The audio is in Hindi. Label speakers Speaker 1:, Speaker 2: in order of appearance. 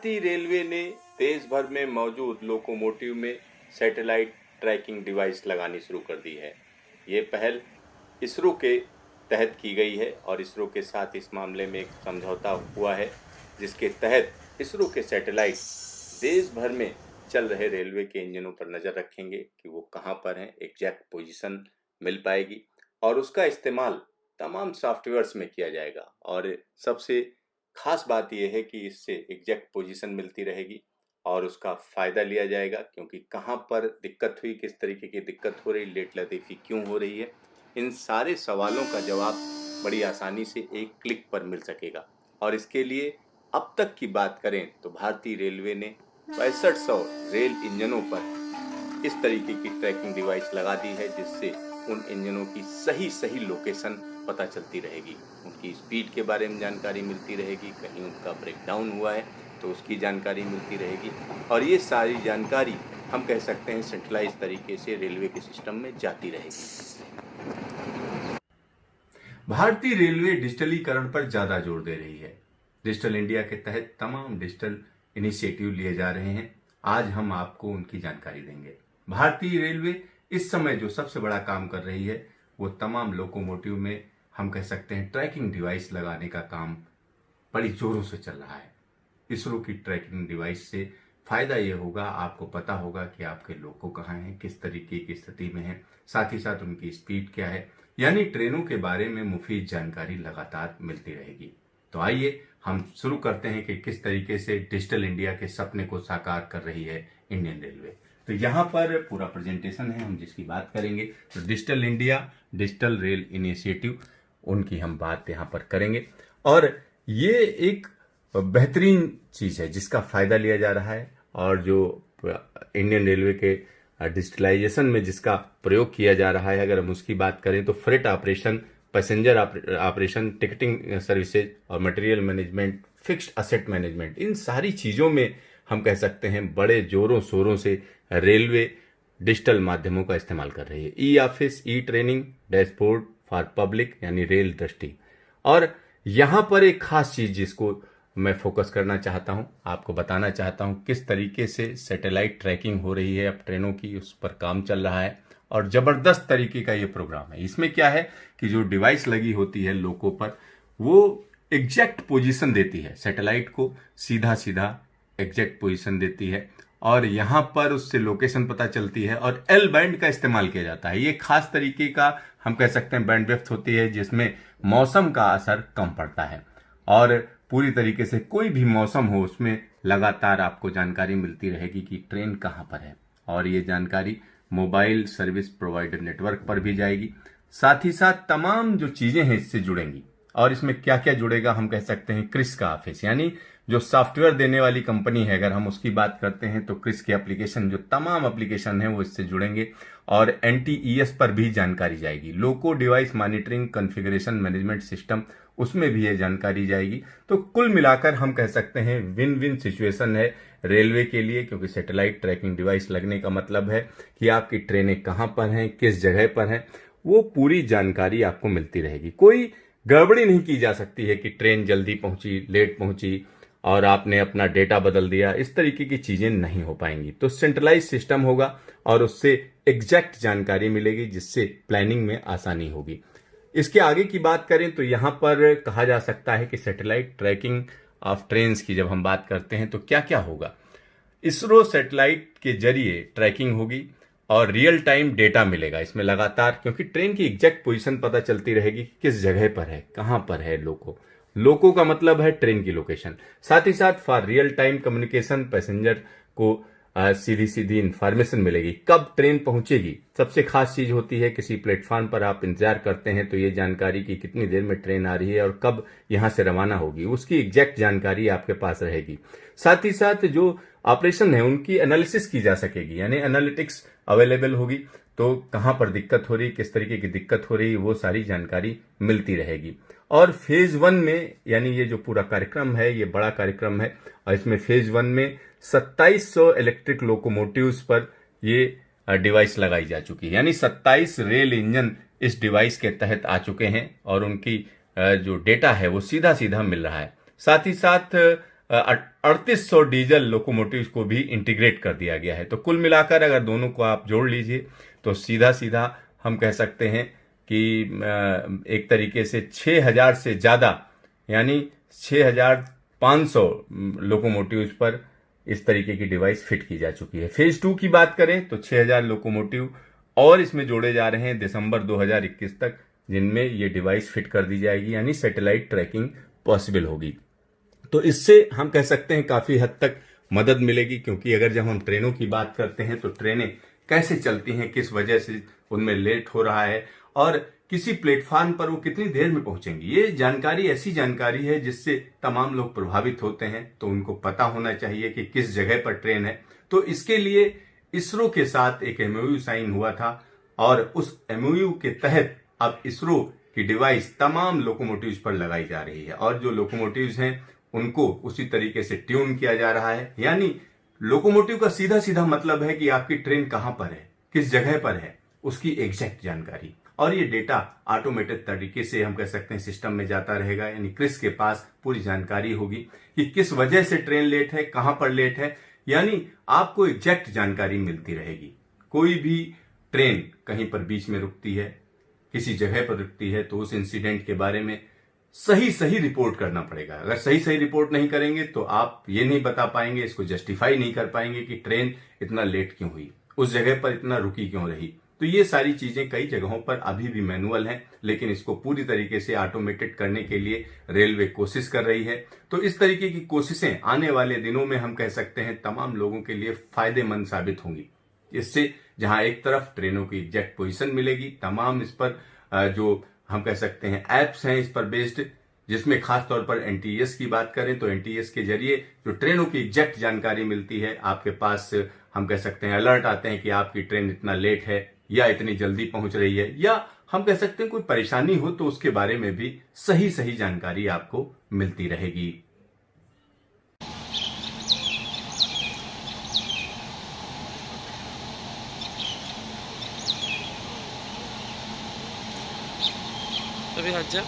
Speaker 1: भारतीय रेलवे ने देश भर में मौजूद लोकोमोटिव में सैटेलाइट ट्रैकिंग डिवाइस लगानी शुरू कर दी है। ये पहल इसरो के तहत की गई है और इसरो के साथ इस मामले में एक समझौता हुआ है, जिसके तहत इसरो के सैटेलाइट देश भर में चल रहे रेलवे के इंजनों पर नज़र रखेंगे कि वो कहाँ पर हैं, एग्जैक्ट पोजीशन मिल पाएगी और उसका इस्तेमाल तमाम सॉफ्टवेयर्स में किया जाएगा। और सबसे खास बात यह है कि इससे एग्जैक्ट पोजीशन मिलती रहेगी और उसका फ़ायदा लिया जाएगा, क्योंकि कहाँ पर दिक्कत हुई, किस तरीके की दिक्कत हो रही, लेट लतीफ़ी क्यों हो रही है, इन सारे सवालों का जवाब बड़ी आसानी से एक क्लिक पर मिल सकेगा। और इसके लिए अब तक की बात करें तो भारतीय रेलवे ने 6500 रेल इंजनों पर इस तरीके की ट्रैकिंग डिवाइस लगा दी है, जिससे उन इंजनों की सही लोकेशन पता चलती रहेगी, उनकी स्पीड के बारे में जानकारी मिलती रहेगी, कहीं उनका ब्रेकडाउन हुआ है तो उसकी जानकारी मिलती रहेगी। और ये सारी जानकारी हम कह सकते हैं सेंट्रलाइज तरीके से रेलवे के सिस्टम में जाती रहेगी।
Speaker 2: भारतीय रेलवे डिजिटलीकरण पर ज्यादा जोर दे रही है। डिजिटल इंडिया के तहत तमाम डिजिटल इनिशिएटिव लिए जा रहे हैं। आज हम आपको उनकी जानकारी देंगे। भारतीय रेलवे इस समय जो सबसे बड़ा काम कर रही है वो तमाम लोकोमोटिव में हम कह सकते हैं ट्रैकिंग डिवाइस लगाने का काम बड़ी जोरों से चल रहा है। इसरो की ट्रैकिंग डिवाइस से फायदा ये होगा, आपको पता होगा कि आपके लोको कहाँ हैं, किस तरीके की स्थिति में हैं, साथ ही साथ उनकी स्पीड क्या है, यानी ट्रेनों के बारे में मुफीद जानकारी लगातार मिलती रहेगी। तो आइए हम शुरू करते हैं कि किस तरीके से डिजिटल इंडिया के सपने को साकार कर रही है इंडियन रेलवे। तो यहाँ पर पूरा प्रेजेंटेशन है, हम जिसकी बात करेंगे तो digital India digital rail initiative, उनकी हम बात यहाँ पर करेंगे। और ये एक बेहतरीन चीज है जिसका फायदा लिया जा रहा है और जो इंडियन रेलवे के डिजिटलाइजेशन में जिसका प्रयोग किया जा रहा है। अगर हम उसकी बात करें तो freight operation, passenger operation, ticketing services और material management, fixed asset management, इन सारी चीजों में हम कह सकते हैं बड़े जोरों शोरों से रेलवे डिजिटल माध्यमों का इस्तेमाल कर रही है। E office, E training, dashboard for public यानी रेल दृष्टि। और यहाँ पर एक खास चीज जिसको मैं फोकस करना चाहता हूं, आपको बताना चाहता हूं किस तरीके से सैटेलाइट ट्रैकिंग हो रही है अब ट्रेनों की, उस पर काम चल रहा है और जबरदस्त तरीके का ये प्रोग्राम है। इसमें क्या है कि जो डिवाइस लगी होती है लोको पर, वो एग्जैक्ट पोजीशन देती है, सैटेलाइट को सीधा एग्जैक्ट पोजीशन देती है और यहाँ पर उससे लोकेशन पता चलती है और एल बैंड का इस्तेमाल किया जाता है। ये खास तरीके का हम कह सकते हैं बैंडविड्थ होती है जिसमें मौसम का असर कम पड़ता है और पूरी तरीके से कोई भी मौसम हो उसमें लगातार आपको जानकारी मिलती रहेगी कि ट्रेन कहाँ पर है। और ये जानकारी मोबाइल सर्विस प्रोवाइडर नेटवर्क पर भी जाएगी। साथ ही साथ तमाम जो चीजें हैं इससे जुड़ेंगी। और इसमें क्या क्या जुड़ेगा, हम कह सकते हैं क्रिस का ऑफिस, यानी जो सॉफ्टवेयर देने वाली कंपनी है, अगर हम उसकी बात करते हैं तो क्रिस के एप्लीकेशन, जो तमाम एप्लीकेशन है वो इससे जुड़ेंगे और NTES पर भी जानकारी जाएगी। Loco device monitoring configuration management system, उसमें भी ये जानकारी जाएगी। तो कुल मिलाकर हम कह सकते हैं विन विन सिचुएशन है रेलवे के लिए, क्योंकि सैटेलाइट ट्रैकिंग डिवाइस लगने का मतलब है कि आपकी ट्रेनें कहाँ पर हैं, किस जगह पर हैं, वो पूरी जानकारी आपको मिलती रहेगी। कोई गड़बड़ी नहीं की जा सकती है कि ट्रेन जल्दी पहुंची, लेट पहुंची और आपने अपना डेटा बदल दिया, इस तरीके की चीजें नहीं हो पाएंगी। तो सेंट्रलाइज सिस्टम होगा और उससे एग्जैक्ट जानकारी मिलेगी जिससे प्लानिंग में आसानी होगी। इसके आगे की बात करें तो यहाँ पर कहा जा सकता है कि सैटेलाइट ट्रैकिंग ऑफ ट्रेन्स की जब हम बात करते हैं तो क्या क्या होगा। इसरो सैटेलाइट के जरिए ट्रैकिंग होगी और रियल टाइम डेटा मिलेगा इसमें लगातार, क्योंकि ट्रेन की एग्जैक्ट पोजीशन पता चलती रहेगी किस जगह पर है, कहां पर है लोको का मतलब है ट्रेन की लोकेशन। साथ ही साथ for real time communication, passenger को सीधी इंफॉर्मेशन मिलेगी कब ट्रेन पहुंचेगी। सबसे खास चीज होती है किसी प्लेटफॉर्म पर आप इंतजार करते हैं तो ये जानकारी की कितनी देर में ट्रेन आ रही है और कब यहां से रवाना होगी, उसकी एग्जैक्ट जानकारी आपके पास रहेगी। साथ ही साथ जो ऑपरेशन है उनकी एनालिसिस की जा सकेगी, यानी एनालिटिक्स अवेलेबल होगी। तो कहां पर दिक्कत हो रही, किस तरीके की दिक्कत हो रही, वो सारी जानकारी मिलती रहेगी। और फेज 1 में, यानी ये जो पूरा कार्यक्रम है ये बड़ा कार्यक्रम है और इसमें फेज 1 में 2700 इलेक्ट्रिक लोकोमोटिव्स पर ये डिवाइस लगाई जा चुकी है, यानी 27 रेल इंजन इस डिवाइस के तहत आ चुके हैं और उनकी जो डेटा है वो सीधा मिल रहा है। साथ ही साथ 3800 डीजल लोकोमोटिव्स को भी इंटीग्रेट कर दिया गया है। तो कुल मिलाकर अगर दोनों को आप जोड़ लीजिए तो सीधा सीधा हम कह सकते हैं कि एक तरीके से 6000 से ज़्यादा यानी 6500 लोकोमोटिव्स पर इस तरीके की डिवाइस फिट की जा चुकी है। फेज 2 की बात करें तो 6000 लोकोमोटिव और इसमें जोड़े जा रहे हैं दिसंबर 2021 तक, जिनमें ये डिवाइस फिट कर दी जाएगी, यानी सैटेलाइट ट्रैकिंग पॉसिबल होगी। तो इससे हम कह सकते हैं काफी हद तक मदद मिलेगी, क्योंकि अगर जब हम ट्रेनों की बात करते हैं तो ट्रेनें कैसे चलती हैं, किस वजह से उनमें लेट हो रहा है और किसी प्लेटफॉर्म पर वो कितनी देर में पहुंचेंगी, ये जानकारी ऐसी जानकारी है जिससे तमाम लोग प्रभावित होते हैं। तो उनको पता होना चाहिए कि किस जगह पर ट्रेन है। तो इसके लिए इसरो के साथ एक एमओयू साइन हुआ था और उस एमओयू के तहत अब इसरो की डिवाइस तमाम लोकोमोटिव्स पर लगाई जा रही है और जो लोकोमोटिव्स हैं उनको उसी तरीके से ट्यून किया जा रहा है। यानी लोकोमोटिव का सीधा सीधा मतलब है कि आपकी ट्रेन कहां पर है, किस जगह पर है, उसकी एग्जैक्ट जानकारी। और ये डेटा ऑटोमेटेड तरीके से हम कह सकते हैं सिस्टम में जाता रहेगा, यानी क्रिस के पास पूरी जानकारी होगी कि किस वजह से ट्रेन लेट है, कहां पर लेट है, यानी आपको एग्जैक्ट जानकारी मिलती रहेगी। कोई भी ट्रेन कहीं पर बीच में रुकती है, किसी जगह पर रुकती है, तो उस इंसिडेंट के बारे में सही रिपोर्ट करना पड़ेगा। अगर सही रिपोर्ट नहीं करेंगे तो आप ये नहीं बता पाएंगे, इसको जस्टिफाई नहीं कर पाएंगे कि ट्रेन इतना लेट क्यों हुई, उस जगह पर इतना रुकी क्यों रही। तो ये सारी चीजें कई जगहों पर अभी भी मैनुअल हैं, लेकिन इसको पूरी तरीके से ऑटोमेटेड करने के लिए रेलवे कोशिश कर रही है। तो इस तरीके की कोशिशें आने वाले दिनों में हम कह सकते हैं तमाम लोगों के लिए फायदेमंद साबित होंगी। इससे जहां एक तरफ ट्रेनों की एग्जैक्ट पोजीशन मिलेगी, तमाम इस पर जो हम कह सकते हैं एप्स हैं इस पर बेस्ड, जिसमें खास तौर पर एनटीएस की बात करें तो एनटीएस के जरिए जो ट्रेनों की एग्जैक्ट जानकारी मिलती है, आपके पास हम कह सकते हैं अलर्ट आते हैं कि आपकी ट्रेन इतना लेट है या इतनी जल्दी पहुंच रही है, या हम कह सकते हैं कोई परेशानी हो तो उसके बारे में भी सही जानकारी आपको मिलती रहेगी।
Speaker 3: अभी हट जा।